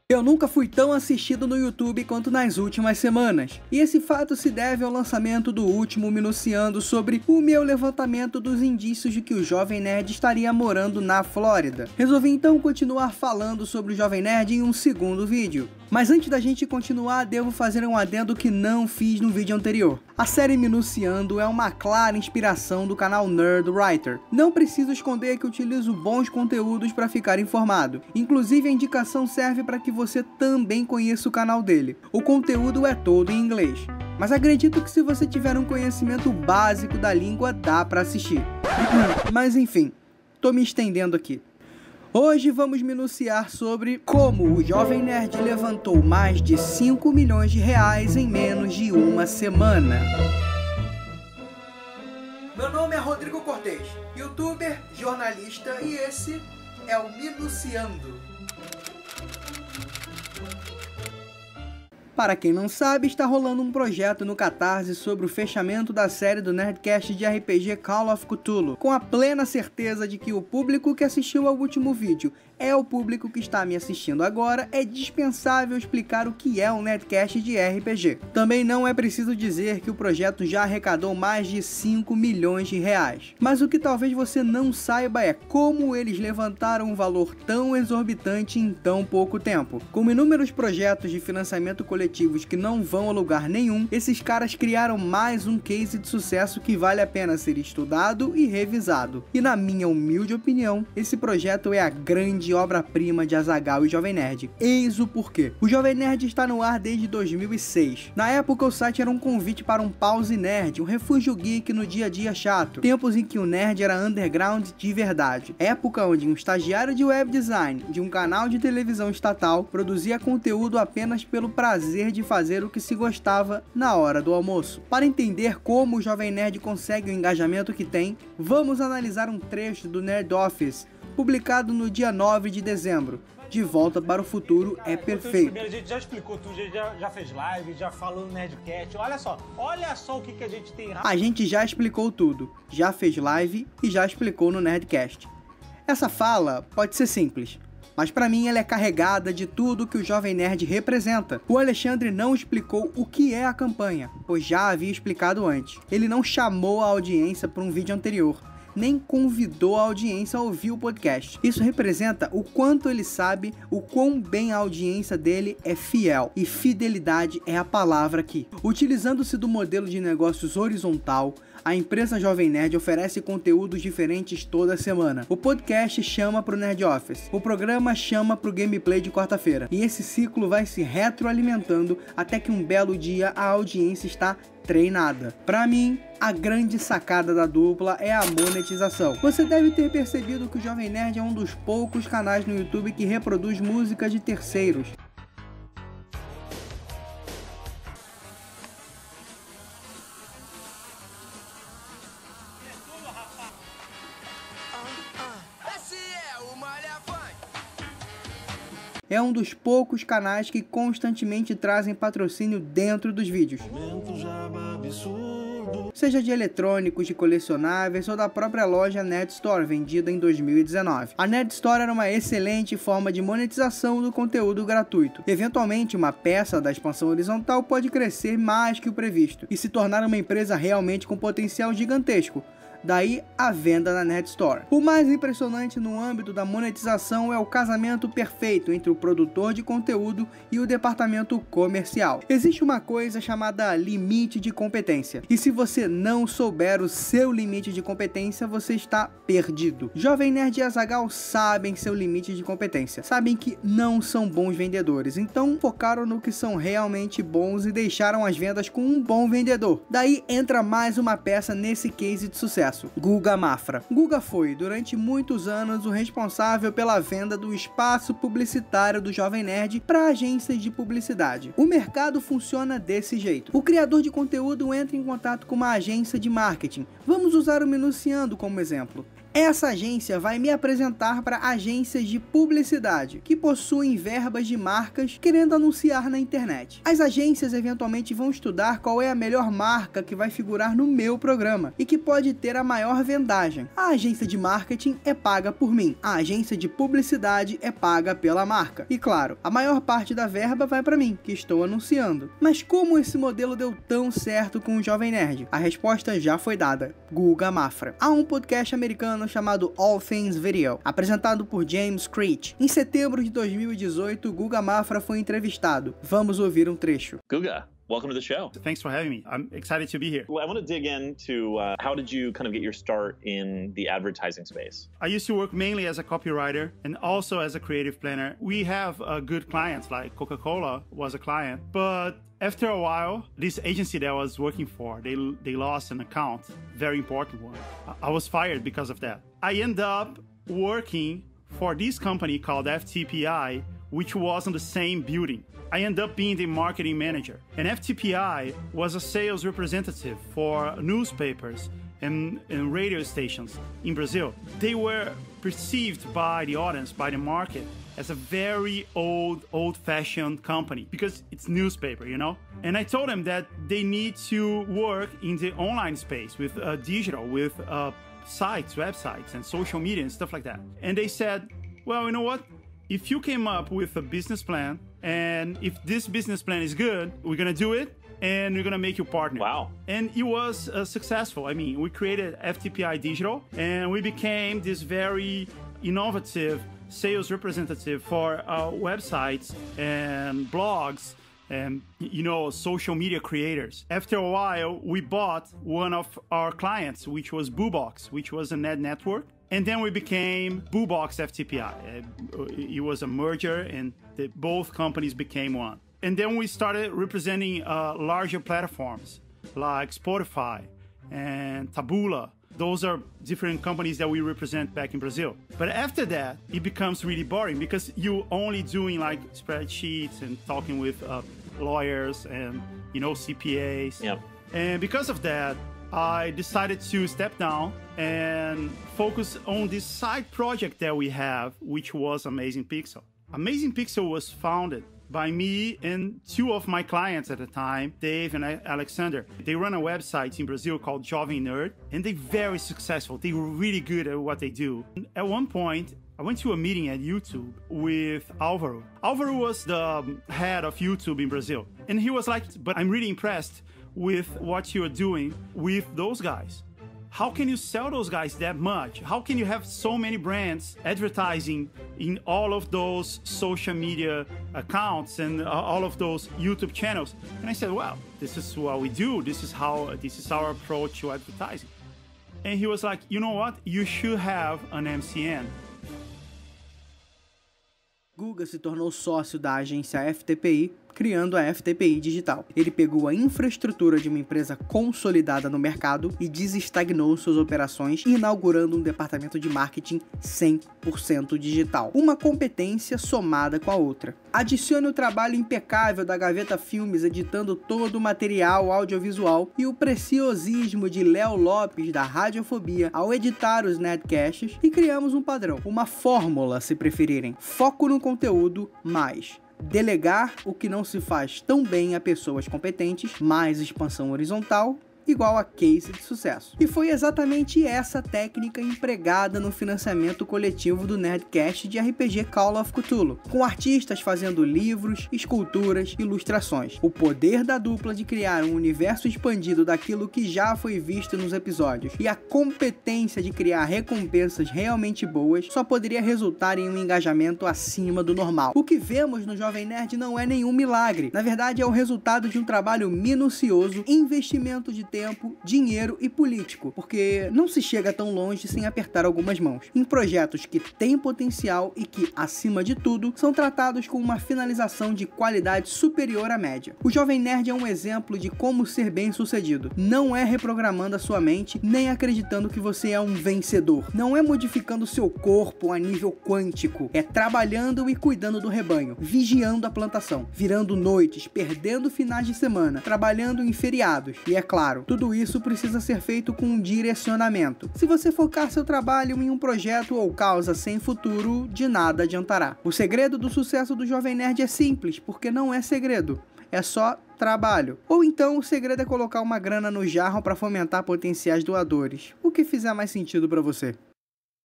Eu nunca fui tão assistido no YouTube quanto nas últimas semanas, e esse fato se deve ao lançamento do último Minuciando sobre o meu levantamento dos indícios de que o Jovem Nerd estaria morando na Flórida. Resolvi então continuar falando sobre o Jovem Nerd em um segundo vídeo. Mas antes da gente continuar, devo fazer um adendo que não fiz no vídeo anterior. A série Minuciando é uma clara inspiração do canal Nerdwriter. Não preciso esconder que utilizo bons conteúdos para ficar informado. Inclusive a indicação serve para que você também conheça o canal dele. O conteúdo é todo em inglês, mas acredito que se você tiver um conhecimento básico da língua dá para assistir. Mas enfim, tô me estendendo aqui. Hoje vamos minuciar sobre como o Jovem Nerd levantou mais de 5 milhões de reais em menos de uma semana. Meu nome é Rodrigo Cortez, youtuber, jornalista, e esse é o Minuciando. Para quem não sabe, está rolando um projeto no Catarse sobre o fechamento da série do Nerdcast de RPG Call of Cthulhu, com a plena certeza de que o público que assistiu ao último vídeo é o público que está me assistindo agora. É dispensável explicar o que é um Nerdcast de RPG. Também não é preciso dizer que o projeto já arrecadou mais de 5 milhões de reais. Mas o que talvez você não saiba é como eles levantaram um valor tão exorbitante em tão pouco tempo. Com inúmeros projetos de financiamento coletivo que não vão a lugar nenhum, esses caras criaram mais um case de sucesso que vale a pena ser estudado e revisado. E na minha humilde opinião, esse projeto é a grande obra-prima de Azaghal e Jovem Nerd. Eis o porquê. O Jovem Nerd está no ar desde 2006. Na época o site era um convite para um pause nerd, um refúgio geek no dia a dia chato. Tempos em que o nerd era underground de verdade. Época onde um estagiário de web design de um canal de televisão estatal produzia conteúdo apenas pelo prazer de fazer o que se gostava na hora do almoço. Para entender como o Jovem Nerd consegue o engajamento que tem, vamos analisar um trecho do Nerd Office, publicado no dia 9 de dezembro. De Volta para o Futuro é perfeito. A gente já explicou tudo, já fez live, já falou no Nerdcast. Olha só o que a gente tem. A gente já explicou tudo, já fez live e já explicou no Nerdcast. Essa fala pode ser simples, mas para mim ela é carregada de tudo que o Jovem Nerd representa. O Alexandre não explicou o que é a campanha, pois já havia explicado antes. Ele não chamou a audiência para um vídeo anterior, nem convidou a audiência a ouvir o podcast. Isso representa o quanto ele sabe o quão bem a audiência dele é fiel, e fidelidade é a palavra aqui. Utilizando-se do modelo de negócios horizontal, a empresa Jovem Nerd oferece conteúdos diferentes toda semana. O podcast chama pro Nerd Office, o programa chama pro gameplay de quarta-feira, e esse ciclo vai se retroalimentando até que um belo dia a audiência está treinada. Para mim, a grande sacada da dupla é a monetização. Você deve ter percebido que o Jovem Nerd é um dos poucos canais no YouTube que reproduz música de terceiros. É um dos poucos canais que constantemente trazem patrocínio dentro dos vídeos, seja de eletrônicos, de colecionáveis ou da própria loja Nerd Store, vendida em 2019. A Nerd Store era uma excelente forma de monetização do conteúdo gratuito. Eventualmente, uma peça da expansão horizontal pode crescer mais que o previsto e se tornar uma empresa realmente com potencial gigantesco. Daí a venda na Nerd Store. O mais impressionante no âmbito da monetização é o casamento perfeito entre o produtor de conteúdo e o departamento comercial. Existe uma coisa chamada limite de competência, e se você não souber o seu limite de competência, você está perdido. Jovem Nerd e Azaghal sabem seu limite de competência, sabem que não são bons vendedores, então focaram no que são realmente bons e deixaram as vendas com um bom vendedor. Daí entra mais uma peça nesse case de sucesso: Guga Mafra. Guga foi, durante muitos anos, o responsável pela venda do espaço publicitário do Jovem Nerd para agências de publicidade. O mercado funciona desse jeito. O criador de conteúdo entra em contato com uma agência de marketing. Vamos usar o Minuciando como exemplo. Essa agência vai me apresentar para agências de publicidade que possuem verbas de marcas querendo anunciar na internet. As agências eventualmente vão estudar qual é a melhor marca que vai figurar no meu programa e que pode ter a maior vendagem. A agência de marketing é paga por mim, a agência de publicidade é paga pela marca. E claro, a maior parte da verba vai para mim, que estou anunciando. Mas como esse modelo deu tão certo com o Jovem Nerd? A resposta já foi dada: Guga Mafra. Há um podcast americano chamado All Things Video, apresentado por James Creech. Em setembro de 2018, Guga Mafra foi entrevistado. Vamos ouvir um trecho. Guga, welcome to the show. Thanks for having me. I'm excited to be here. Well, I want to dig into how did you kind of get your start in the advertising space? I used to work mainly as a copywriter and also as a creative planner. We have good clients, like Coca-Cola was a client, but after a while, this agency that I was working for, they lost an account, very important one. I was fired because of that. I ended up working for this company called FTPI, which was in the same building. I ended up being the marketing manager. And FTPI was a sales representative for newspapers and radio stations in Brazil. They were perceived by the audience, by the market, as a very old-fashioned company because it's newspaper, you know? And I told them that they need to work in the online space with digital, with sites, websites, and social media and stuff like that. And they said, well, you know what? If you came up with a business plan, and if this business plan is good, we're gonna do it, and we're gonna make you partner. Wow. And it was successful. I mean, we created FTPI Digital, and we became this very innovative sales representative for websites and blogs and, you know, social media creators. After a while, we bought one of our clients, which was Boobox, which was a net network. And then we became Boobox FTPI. It was a merger, and both companies became one. And then we started representing larger platforms like Spotify and Taboola. Those are different companies that we represent back in Brazil. But after that, it becomes really boring because you're only doing like spreadsheets and talking with lawyers and, you know, CPAs. Yep. And because of that, I decided to step down and focus on this side project that we have, which was Amazing Pixel. Amazing Pixel was founded by me and two of my clients at the time, Dave and Alexander. They run a website in Brazil called Jovem Nerd, and they're very successful. They were really good at what they do. At one point, I went to a meeting at YouTube with Alvaro. Alvaro was the head of YouTube in Brazil. And he was like, but I'm really impressed with what you're doing with those guys. How can you sell those guys that much? How can you have so many brands advertising in all of those social media accounts and all of those YouTube channels? And I said, well, this is what we do. This is our approach to advertising. And he was like, you know what? You should have an MCN. Guga se tornou sócio da agência FTPI, criando a FTPI Digital. Ele pegou a infraestrutura de uma empresa consolidada no mercado e desestagnou suas operações, inaugurando um departamento de marketing 100% digital. Uma competência somada com a outra. Adicione o trabalho impecável da Gaveta Filmes editando todo o material audiovisual e o preciosismo de Léo Lopes da Radiofobia ao editar os Nerdcasts e criamos um padrão, uma fórmula se preferirem. Foco no conteúdo, mais delegar o que não se faz tão bem a pessoas competentes, mais expansão horizontal, igual a case de sucesso. E foi exatamente essa técnica empregada no financiamento coletivo do Nerdcast de RPG Call of Cthulhu, com artistas fazendo livros, esculturas, ilustrações. O poder da dupla de criar um universo expandido daquilo que já foi visto nos episódios e a competência de criar recompensas realmente boas só poderia resultar em um engajamento acima do normal. O que vemos no Jovem Nerd não é nenhum milagre. Na verdade, é o resultado de um trabalho minucioso, investimento de tempo, dinheiro e político, porque não se chega tão longe sem apertar algumas mãos, em projetos que têm potencial e que, acima de tudo, são tratados com uma finalização de qualidade superior à média. O Jovem Nerd é um exemplo de como ser bem-sucedido. Não é reprogramando a sua mente, nem acreditando que você é um vencedor. Não é modificando seu corpo a nível quântico. É trabalhando e cuidando do rebanho, vigiando a plantação, virando noites, perdendo finais de semana, trabalhando em feriados e, é claro, Tudo isso precisa ser feito com um direcionamento. Se você focar seu trabalho em um projeto ou causa sem futuro, de nada adiantará. O segredo do sucesso do Jovem Nerd é simples, porque não é segredo. É só trabalho. Ou então o segredo é colocar uma grana no jarro para fomentar potenciais doadores. O que fizer mais sentido para você.